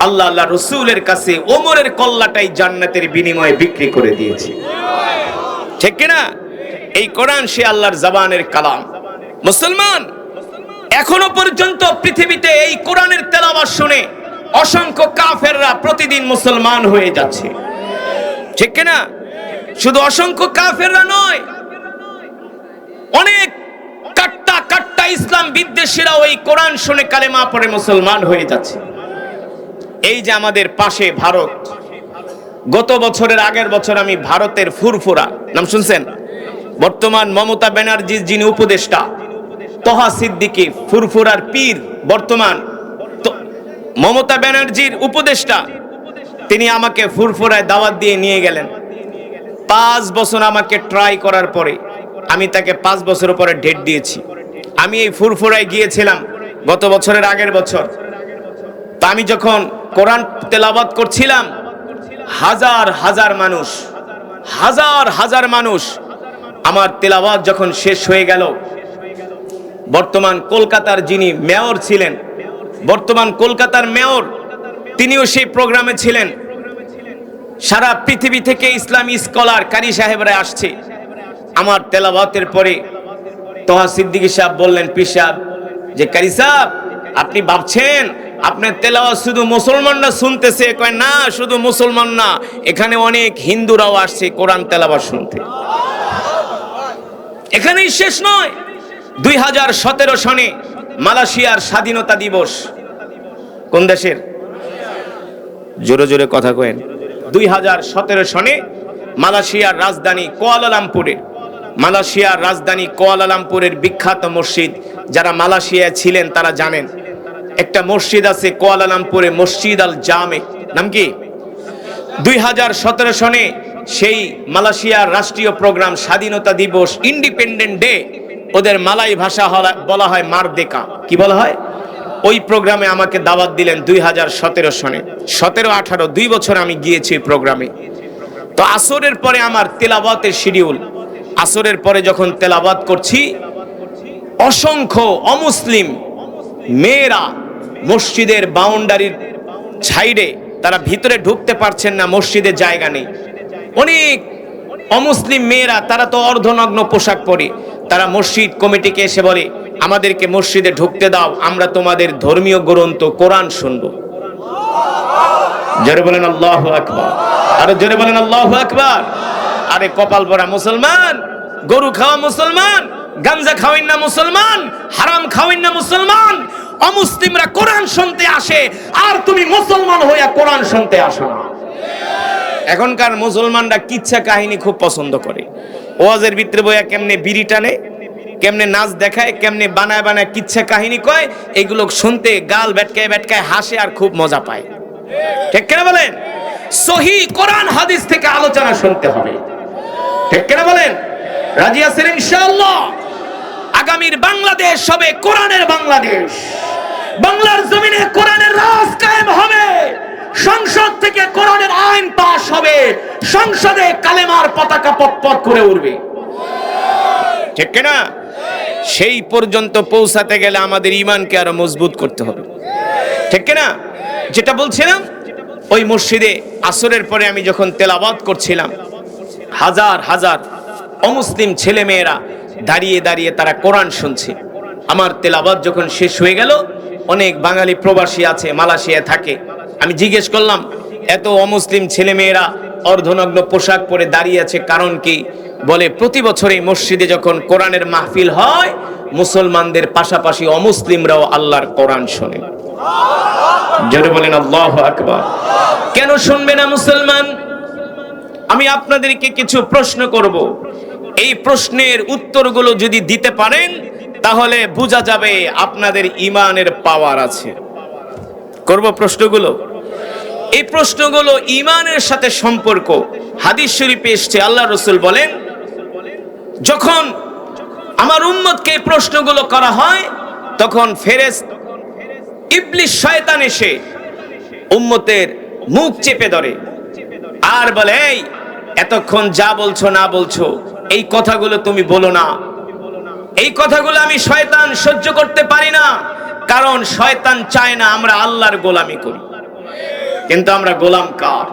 আল্লাহ আল্লাহ রসুলের কাছে ওমরের কল্লাটাই জান্নাতের বিনিময়ে বিক্রি করে দিয়েছে। ঠিক কিনা? এই কোরআন সে আল্লাহর জবানের কালাম। মুসলমান, এখনো পর্যন্ত পৃথিবীতে এই কোরআনের তেলাওয়াত শুনে অসংখ্য কাফেররা প্রতিদিন মুসলমান হয়ে যাচ্ছে। ঠিক কিনা? শুধু অসংখ্য কাফেররা নয়, অনেক কাট্টা কাট্টা ইসলাম বিদ্বেষীরাও এই কোরআন শুনে কালেমা পড়ে মুসলমান হয়ে যাচ্ছে। এই যে আমাদের পাশে ভারত, গত বছরের আগের বছর আমি ভারতের ফুরফুরা নাম শুনছেন? বর্তমান মমতা ব্যানার্জি যিনি উপদেষ্টা, তোহা সিদ্দিকী ফুরফুরার পীর, বর্তমান মমতা ব্যানার্জির উপদেষ্টা, তিনি আমাকে ফুরফুরায় দাওয়াত দিয়ে নিয়ে গেলেন। 5 বছর আমাকে ট্রাই করার পরে আমি তাকে 5 বছর পরে ডেট দিয়েছি। আমি এই ফুরফুরায় গিয়েছিলাম গত বছরের আগের বছর। তা আমি যখন কোরআন তেলাওয়াত করছিলাম, হাজার হাজার মানুষ আমার তেলাওয়াত যখন শেষ হয়ে গেল, বর্তমান কলকাতার যিনি মেয়র ছিলেন, বর্তমান কলকাতার মেয়র, তিনিও সেই প্রোগ্রামে ছিলেন। সারা পৃথিবী থেকে ইসলামী স্কলার কারি সাহেবরা আসছে। আমার তেলাওয়াতের পরে তোহা সিদ্দিকী সাহেব বললেন, পীর সাহেব, যে কারি সাহেব, আপনি ভাবছেন আপনার তেলাওয়াত শুধু মুসলমানরা শুনতেছে? কয় না, শুধু মুসলমান না, এখানে অনেক হিন্দুরাও আসছে কোরআন তেলাওয়াত শুনতে। এখানেই শেষ নয়, 2017 সনে মালয়েশিয়ার স্বাধীনতা দিবস, কোন দেশের? জোরে জোরে কথা কয়েন। 2017 সনে মালয়েশিয়ার রাজধানী কুয়ালালামপুরের বিখ্যাত মসজিদ, যারা মালয়েশিয়ায় ছিলেন তারা জানেন, একটা মসজিদ আছে কুয়ালালামপুরে, মসজিদ আল জামে, নাম কি? 2017 সনে সেই মালয়েশিয়ার রাষ্ট্রীয় প্রোগ্রাম স্বাধীনতা দিবস, ইন্ডিপেন্ডেন্ট ডে, ওদের মালাই ভাষা বলা হয় মারদেকা। কি বলা হয়? ওই প্রোগ্রামে আমাকে দাওয়াত দিলেন 2017 সনে। 17-18 2 বছর আমি গিয়েছি প্রোগ্রামে। তো আসরের পরে আমার তেলাওয়াতের শিডিউল, আসরের পরে যখন তেলাওয়াত করছি, অসংখ্য অমুসলিম মেয়েরা মসজিদের বাউন্ডারির সাইডে, তারা ভিতরে ঢুকতে পারছেন না, মসজিদে জায়গা নেই। অনেক অমুসলিম মেয়েরা, তারা তো অর্ধনগ্ন পোশাক পরে, তারা মসজিদ কমিটিকে এসে বলে, আমাদেরকে মসজিদে ঢুকতে দাও, আমরা তোমাদের ধর্মীয় গ্রন্থ কোরআন শুনবো। জোরে বলেন আল্লাহু আকবার, আরো জোরে বলেন আল্লাহু আকবার। আরে কপাল পরা মুসলমান, গরু খাওয়া মুসলমান, গাঞ্জা খাওয়েন না মুসলমান, হারাম খাওয়েন না মুসলমান, অমুসলিমরা কোরআন শুনতে আসে, আর তুমি মুসলমান হইয়া কোরআন শুনতে আসো না। এখনকার মুসলমানরা কিচ্ছা কাহিনী খুব পছন্দ করে। ওয়াজের ভিতরে বইয়া কেমনে বিড়ি টানে, কেমনে নাচ দেখায়, কেমনে বানায় বানায় কিচ্ছা কাহিনী কয়, এগুলো শুনতে গাল বেটকায় বেটকায় হাসে আর খুব মজা পায়। ঠিক কিনা বলেন? সহি কোরআন হাদিস থেকে আলোচনা শুনতে হবে। ঠিক কিনা বলেন? রাজি আছেন ইনশাআল্লাহ? আগামীর বাংলাদেশ হবে কোরআনের বাংলাদেশ। বাংলার জমিনে কোরআনের রাজ কায়েম হবে। সংসদ থেকে কোরআনের আইন পাস হবে। সংসদে কালেমার পতাকা পতপত করে উঠবে। ঠিক কিনা? সেই পর্যন্ত পৌঁছাতে গেলে আমাদের ঈমানকে আরো মজবুত করতে হবে। ঠিক কিনা? যেটা বলছিলাম, ওই মসজিদে আসরের পরে আমি যখন তেলাওয়াত করছিলাম, হাজার হাজার অমুসলিম ছেলে মেয়েরা দাঁড়িয়ে দাঁড়িয়ে তারা কোরআন শুনছে। আমার তেলাওয়াত যখন শেষ হয়ে গেল, অনেক বাঙালি প্রবাসী আছে, মালয়েশিয়ায় থাকে, আমি জিজ্ঞেস করলাম, এত অমুসলিম ছেলে মেয়েরা অর্ধনগ্ন পোশাক পরে দাঁড়িয়ে আছে, কারণ কি? বলে, প্রতি বছরই মসজিদে যখন কোরআনের মাহফিল হয়, মুসলমানদের পাশাপাশি অমুসলিমরাও আল্লাহর কোরআন শোনে। জোরে বলেন আল্লাহু আকবার। কেন শুনবে না মুসলমান? আমি আপনাদেরকে কিছু প্রশ্ন করব, এই প্রশ্নের উত্তরগুলো যদি দিতে পারেন তাহলে বোঝা যাবে আপনাদের ঈমানের পাওয়ার আছে। করব প্রশ্নগুলো। এই প্রশ্নগুলো ঈমানের সাথে সম্পর্ক। হাদিস শরীফে এসেছে, আল্লাহ রাসূল বলেন, যখন আমার উম্মতকে এই প্রশ্নগুলো করা হয়, তখন ফেরেশতা ইবলিস শয়তান এসে উম্মতের মুখ চেপে ধরে আর বলে, এই এতক্ষণ যা বলছো না বলছো, এই কথাগুলো তুমি বলো না, এই কথাগুলো আমি শয়তান সহ্য করতে পারি না, কারণ শয়তান চায় না আমরা আল্লাহর গোলামি করি। কিন্তু আমরা গোলাম কার?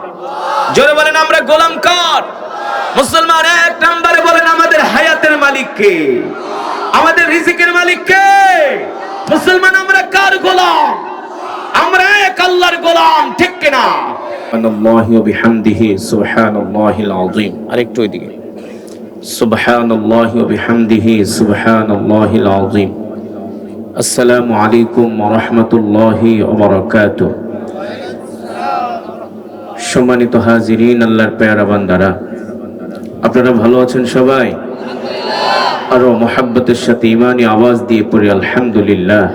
জোরে বলেন, আমরা গোলাম কার? মুসলমান এক নম্বরে বলেন, আমাদের হায়াতের মালিক কে? আমাদের রিজিকের মালিক কে? মুসলমান আমরা কার গোলাম? আমরা এক আল্লাহর গোলাম, ঠিক কিনা? সুবহানাল্লাহি ওয়া বিহামদিহি সুবহানাল্লাহিল আযীম। আরেকটু ওইদিকে, সুবহানাল্লাহি ওয়া বিহামদিহি সুবহানাল্লাহিল আযীম। আসসালামু আলাইকুম ওয়া রাহমাতুল্লাহি ওয়া বারাকাতুহু। সম্মানিত হাজিরিন, আল্লাহর প্যারা বান্দারা, আপনারা ভালো আছেন সবাই? আরো মোহাব্বতের সাথে ইমানি আওয়াজ দিয়ে পড়ি আলহামদুলিল্লাহ।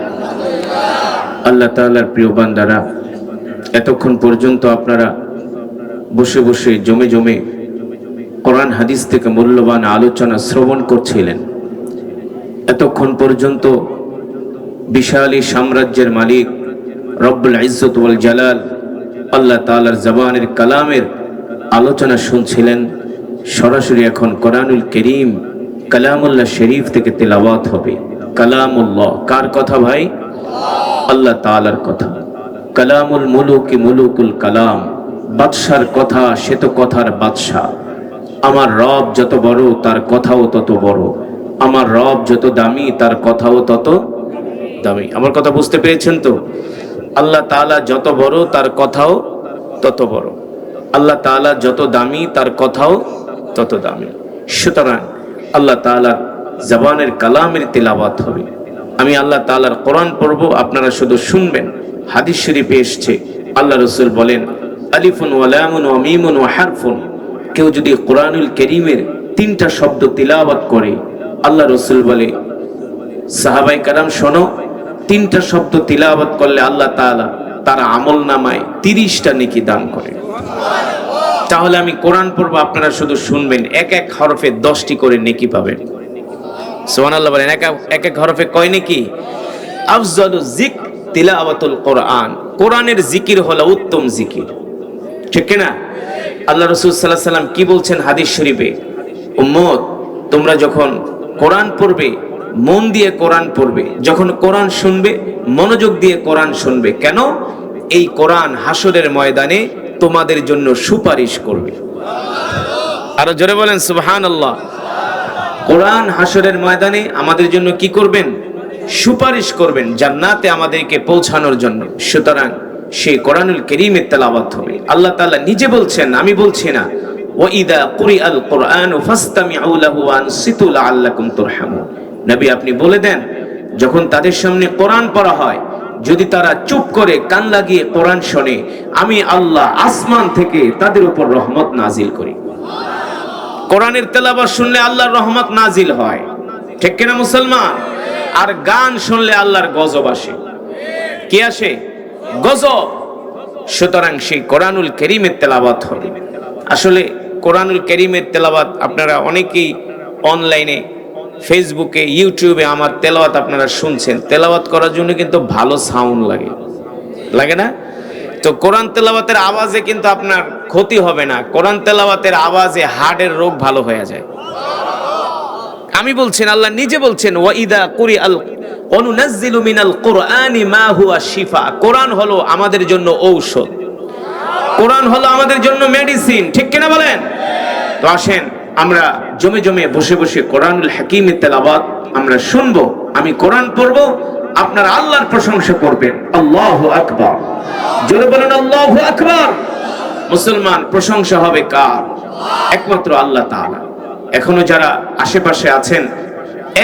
আল্লাহ তাআলার প্রিয় বান্দারা, এতক্ষণ পর্যন্ত আপনারা বসে বসে জমে জমে কোরআন হাদিস থেকে মূল্যবান আলোচনা শ্রবণ করছিলেন। এতক্ষণ পর্যন্ত বিশালী সাম্রাজ্যের মালিক রব্বুল ইজ্জত ওয়াল জালাল আল্লাহ তাআলার জবানের কালামের আলোচনা শুনছিলেন। সরাসরি এখন কোরআনুল কারীম কালামুল্লাহ শরীফ থেকে তেলাওয়াত হবে। কালামুল্লাহ কার কথা ভাই? আল্লাহ তাআলার কথা। কালামুল মুলুকি মুলুকুল কালাম, বাদশার কথা, সে তো কথার বাদশা। আমার রব যত বড় তার কথাও তত বড়, আমার রব যত দামি তার কথাও তত দামি। আমার কথা বুঝতে পেরেছেন তো? আল্লাহ তাআলা যত বড় তার কথাও তত বড়, আল্লাহ তাআলা যত দামি তার কথাও তত দামি। সুতরাং আল্লাহ তাআলার জবানের কালামের তেলাওয়াত হবে। আমি আল্লাহ তাআলার কোরআন পড়ব, আপনারা শুধু শুনবেন। হাদিস শরীফে এসেছে, আল্লাহ রাসূল বলেন, আলিফুন ওয়া লামুন ওয়া মিমুন ওয়া হারফুন। কেউ যদি কোরআনুল কারীমের 3টা শব্দ তিলাওয়াত করে, আল্লাহ রাসূল বলে, সাহাবায়ে কেরাম শোনো, 3টা শব্দ তিলাওয়াত করলে আল্লাহ তাআলা তার আমলনামায় 30টা নেকি দান করে। তাহলে আমি কোরআন পড়বো, আপনারা শুধু শুনবেন। এক এক হরফে 10টি করে নেকি পাবেন। সুবহানাল্লাহ বলেন। এক এক হরফে কয় নেকি? আফজালু যিকর তিলাওয়াতুল কোরআন। কোরআনের জিকির হলো উত্তম জিকির, ঠিক না? আল্লাহ রাসূল সাল্লাল্লাহু আলাইহি সাল্লাম কি বলছেন হাদিস শরীফে? উম্মত, তোমরা যখন কোরআন পড়বে মন দিয়ে কোরআন পড়বে, যখন কোরআন শুনবে মনোযোগ দিয়ে কোরআন শুনবে। কেন? এই কোরআন হাসরের ময়দানে তোমাদের জন্য সুপারিশ করবে। আরো জোরে বলেন সুবহানাল্লাহ। কোরআন হাসরের ময়দানে আমাদের জন্য কি করবেন? সুপারিশ করবেন, জান্নাতে আমাদেরকে পৌঁছানোর জন্য। সুতরাং সেই কোরআনুল কারীমের তেলাওয়াত হবে। আল্লাহ তাআলা নিজে বলছেন, আমি বলছি না। ওয়া ইযা কুরিআল কুরআনু ফাসতামিউ লাহু ওয়া আনসিতু লাআল্লাকুম তুরহামুন। নবী আপনি বলে দেন, যখন তাদের সামনে কোরআন পড়া হয়, যদি তারা চুপ করে কান লাগিয়ে কোরআন শোনে, আমি আল্লাহ আসমান থেকে তাদের উপর রহমত নাজিল করি। কোরআনের তেলাওয়াত শুনলে আল্লাহর রহমত নাজিল হয়, ঠিক কিনা মুসলমান? আর গান শুনলে আল্লাহর গজব আসে। কি আসে? গজব। সুতরাং সেই কোরআনুল কারীমের তেলাওয়াত হবে। আসলে কোরআনুল কারীমের তেলাওয়াত আপনারা অনেকেই অনলাইনে, ফেসবুকে, ইউটিউবে আমার তেলাওয়াত আপনারা শুনছেন। তেলাওয়াত করার জন্য কিন্তু ভালো সাউন্ড লাগে, লাগে না? তো কোরআন তেলাওয়াতের আওয়াজে কিন্তু আপনার ক্ষতি হবে না। কোরআন তেলাওয়াতের আওয়াজে হার্টের রোগ ভালো হয়ে যায়। আমি বলছেন, আল্লাহ নিজে বলছেন, ওয়া ইযা কুরিআল ওয়া নুনাজ্জিলু মিনাল কুরআনি মা হুয়া শিফা। কোরআন হলো আমাদের জন্য ঔষধ, কোরআন হলো আমাদের জন্য মেডিসিন, ঠিক কিনা বলেন? তো আসেন আমরা জমে জমে বসে বসে কোরআনুল হাকীমের তেলাওয়াত আমরা শুনবো। আমি কোরআন পড়বো, আপনারা আল্লাহর প্রশংসা করবেন। আল্লাহু আকবার। জোরে বলেন আল্লাহু আকবার। মুসলমান, প্রশংসা হবে কার? একমাত্র আল্লাহ তাআলা। এখনো যারা আশেপাশে আছেন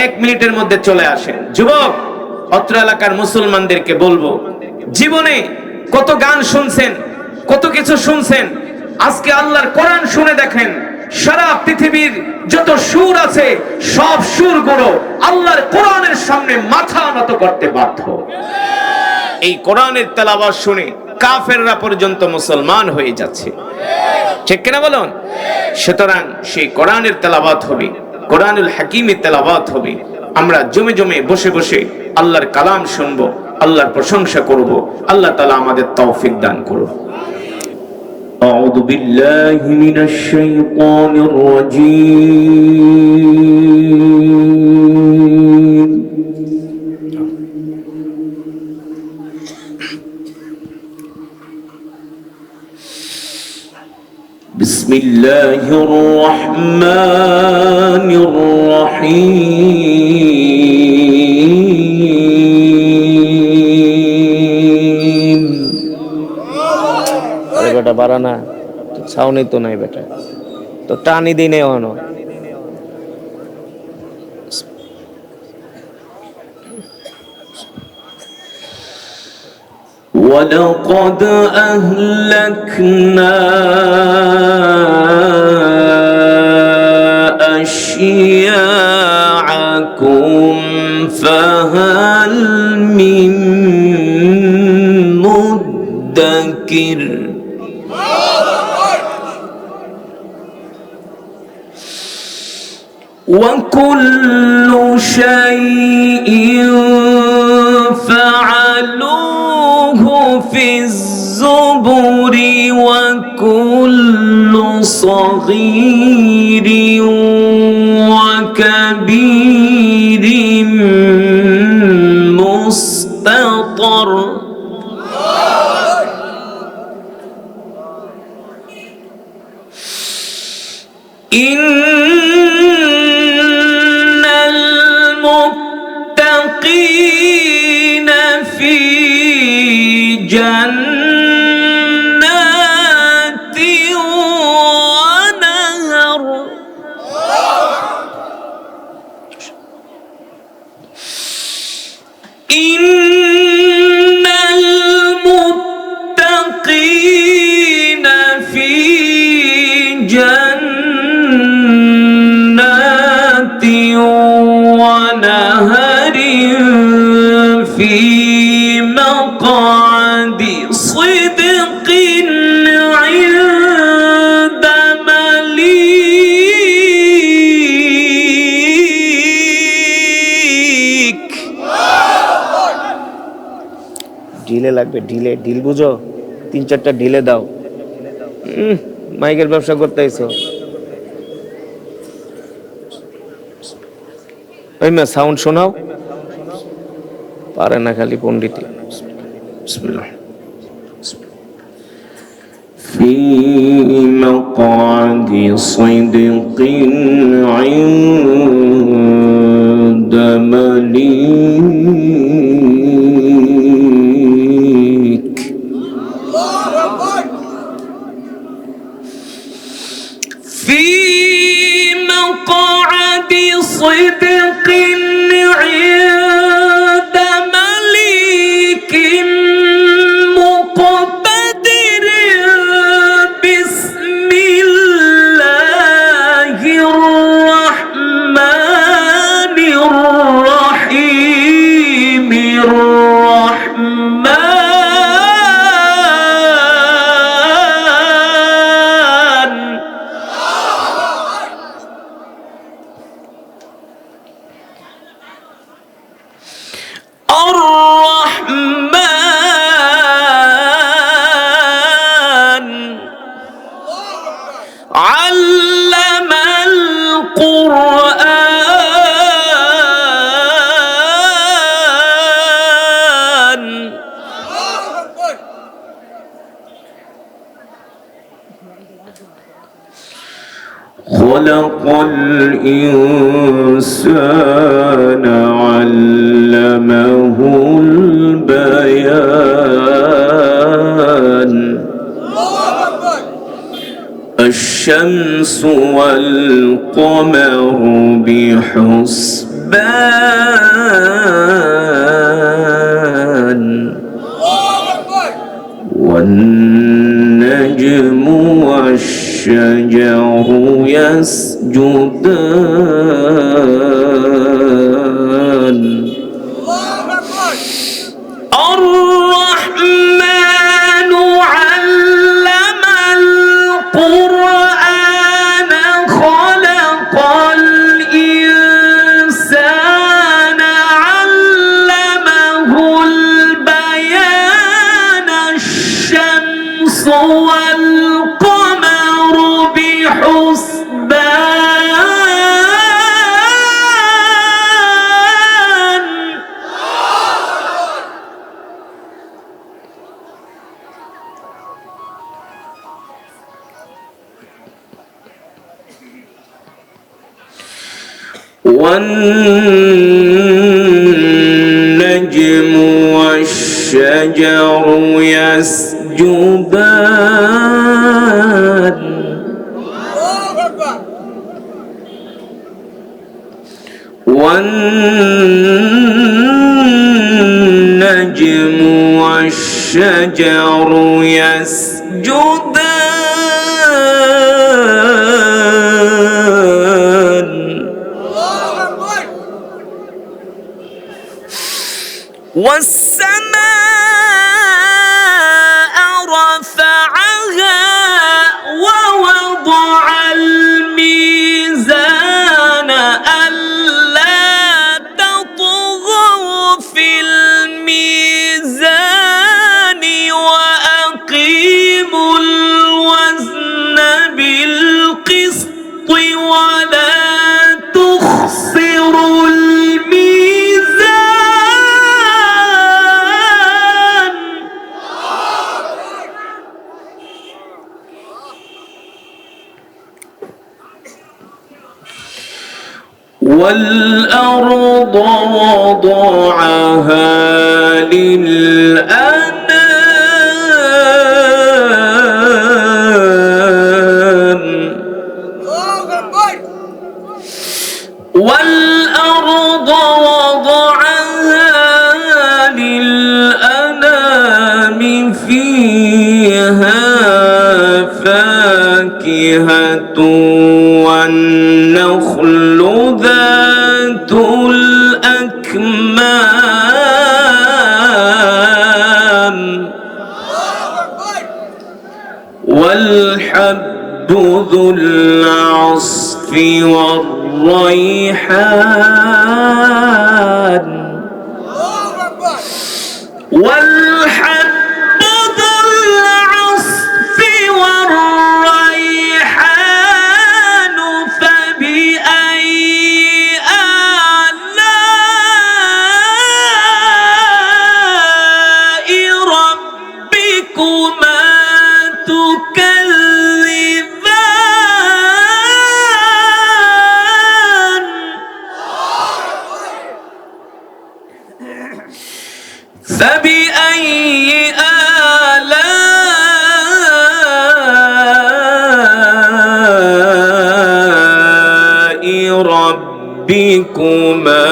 1 মিনিটের মধ্যে চলে আসেন। যুবক, অত্র এলাকার মুসলমানদেরকে বলবো, জীবনে কত গান শুনছেন, কত কিছু শুনছেন, আজকে আল্লাহর কোরআন শুনে দেখেন। সারা পৃথিবীর যত সুর আছে সব সুরগুলো আল্লাহর কোরআনের সামনে মাথা নত করতে বাধ্য। এই কোরআনের তেলাওয়াত শুনে কাফেররা পর্যন্ত মুসলমান হয়ে যাচ্ছে, ঠিক কিনা বলুন? সুতরাং সেই কোরআনের তেলাওয়াত হবে, কোরআনুল হাকীমের তেলাওয়াত হবে। আমরা জমে জমে বসে বসে আল্লাহর কালাম শুনবো, আল্লাহর প্রশংসা করব। আল্লাহ তাআলা আমাদের তৌফিক দান করুন। أعوذ بالله من الشيطان الرجيم بسم الله الرحمن الرحيم আরে বেটা বাড়া না ছাউনি তো নাই বেটা তো টানি দিনে হনো ولقد أهلكنا أشياعكم فهل من مدكر وكل شيء فعلوه في الزبر وكل صغير وكبير مستطر إن المتقين في جنات ونهر إن المتقين في جنات ونهر في مقعد صدق عند مليك ঢিলে লাগবে ঢিলে ঢিল বুঝো 3-4টা ঢিলে দাও মাইকের ব্যবসা করতে আইছো ওই মা সাউন্ড শোনাও পারে না খালি পণ্ডিতি বিসমিল্লাহ في مقعد صدق عند مليك في مقعد صدق عند مليك مقتدر بسم الله الرحمن الرحيم الرحمن علم القرآن خلق الإنسان علمه البيان الشمس والقمر بحسبان والنجم والشجر يسجدان الرحمن علم القرآن خلق الإنسان علمه البيان الشمس والقمر بحسبان والنجم والشجر يسجدان والنجم والشجر يسجدان والسماء رفعها ووضع الميزان ألا تطغوا في الميزان وأقيموا الوزن بالقسط ولا تخسروا الميزان والأرض وضعها للأنام والأرض وضعها للأنام فيها فاكهة والنخل ذات الأكمام والحب ذو العصف والريحان والحب ذو العصف والريحان فبأي آلاء ربكما تكذبان فبأي آلاء ربكما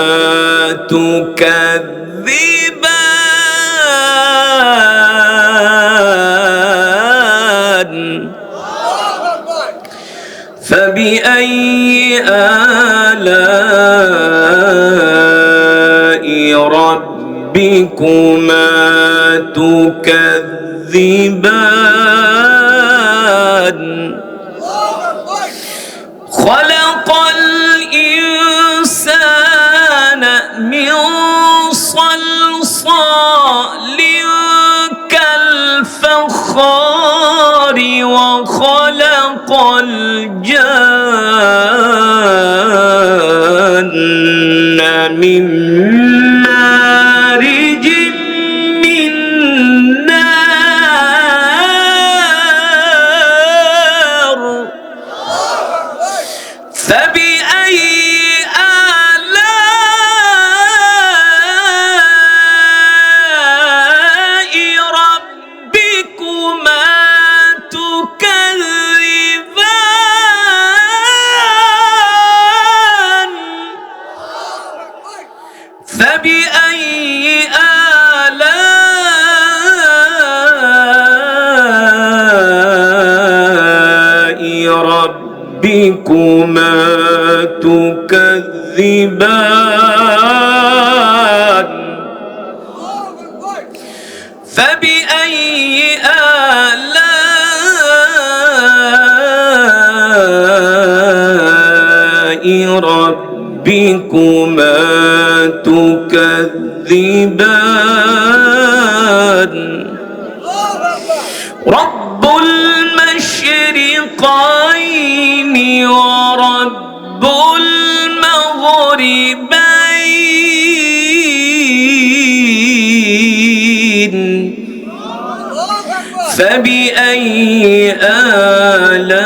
تكذبان فبأي آلاء ربكما تكذبان خلق الإنسان من صلصال كالفخار وخلق الجن من مارج من نار فبأي آلاء ربكما تكذبان فبأي آلاء ربكما تكذبان فبأي آلاء ربكما تكذبان رب المشرقين ورب المغربين فبأي آلاء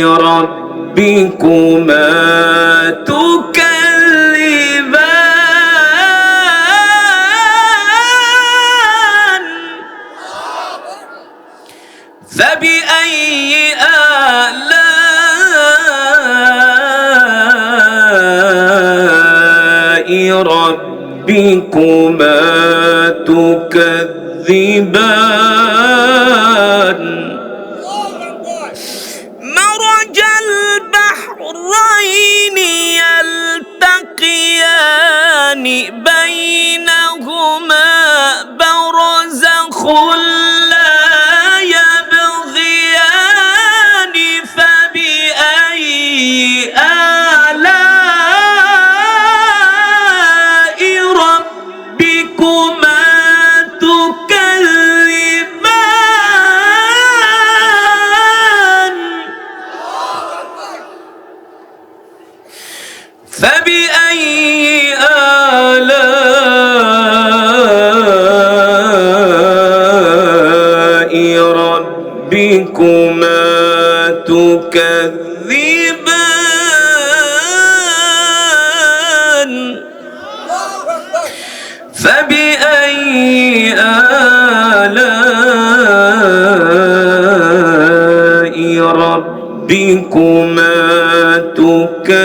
ربكما ربكما تكذبان فبأي آلاء ربكما تكذبان مرج البحرين يلتقيان بينهما برزخ لا يبغيان فبأي آلاء ربكما تكذبان فبأي آلاء ربكما تكذبان فبأي آلاء ربكما تكذبان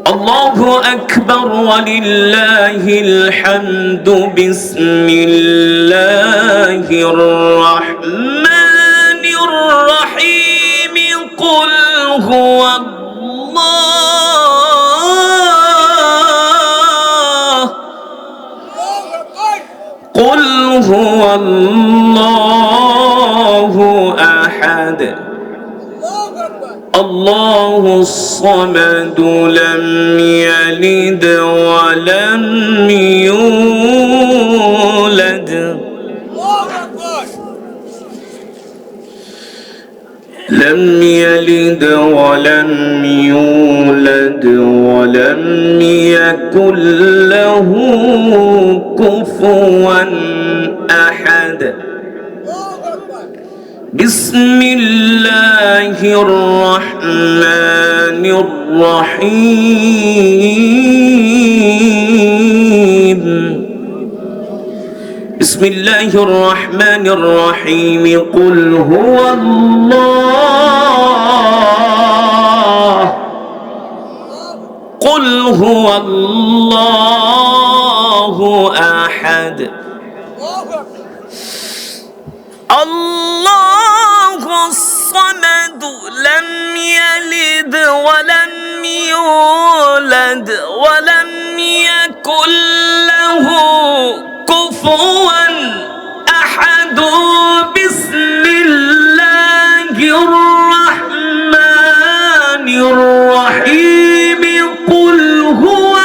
الله أكبر ولله الحمد بسم الله الرحمن الرحيم قل هو الله أحد الله الصمد لم يلد ولم يولد لم يلد ولم يولد ولم يكن له كفوا أحد بسم الله الرحمن الرحيم بسم الله الرحمن الرحيم قل هو الله قل هو الله أحد الله الصمد لم يلد ولم يولد ولم يكن له كفوا أحد بسم الله الرحمن الرحيم قل هو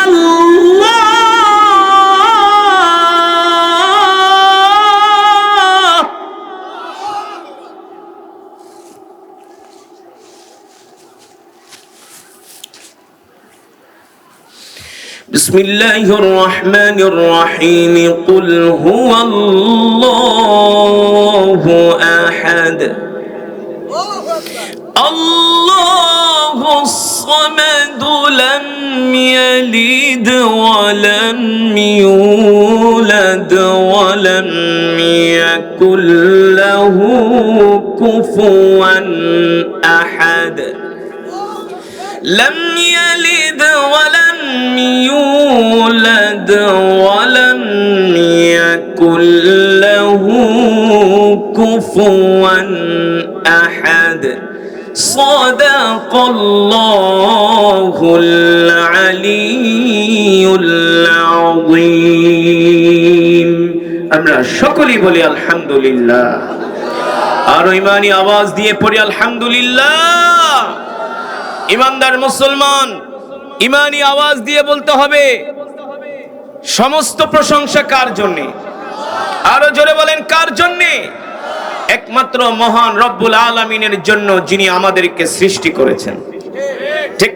بسم الله الرحمن الرحيم قل هو الله أحد الله الصمد لم يلد ولم يولد ولم يكن له كفوا أحد لم يلد ولم يولد ولم يكن له كفوا أحد صدق الله العلي العظيم আমরা সকলেই বলি আলহামদুলিল্লাহ আর ইমানি আওয়াজ দিয়ে পড়ি আলহামদুলিল্লাহ ইমানদার মুসলমান ইমানি আওয়াজ দিয়ে বলতে হবে সমস্ত প্রশংসা কার জন্য আরো জোরে বলেন কার জন্য একমাত্র মহান রব্বুল আলামিনের জন্য যিনি আমাদেরকে সৃষ্টি করেছেন ঠিক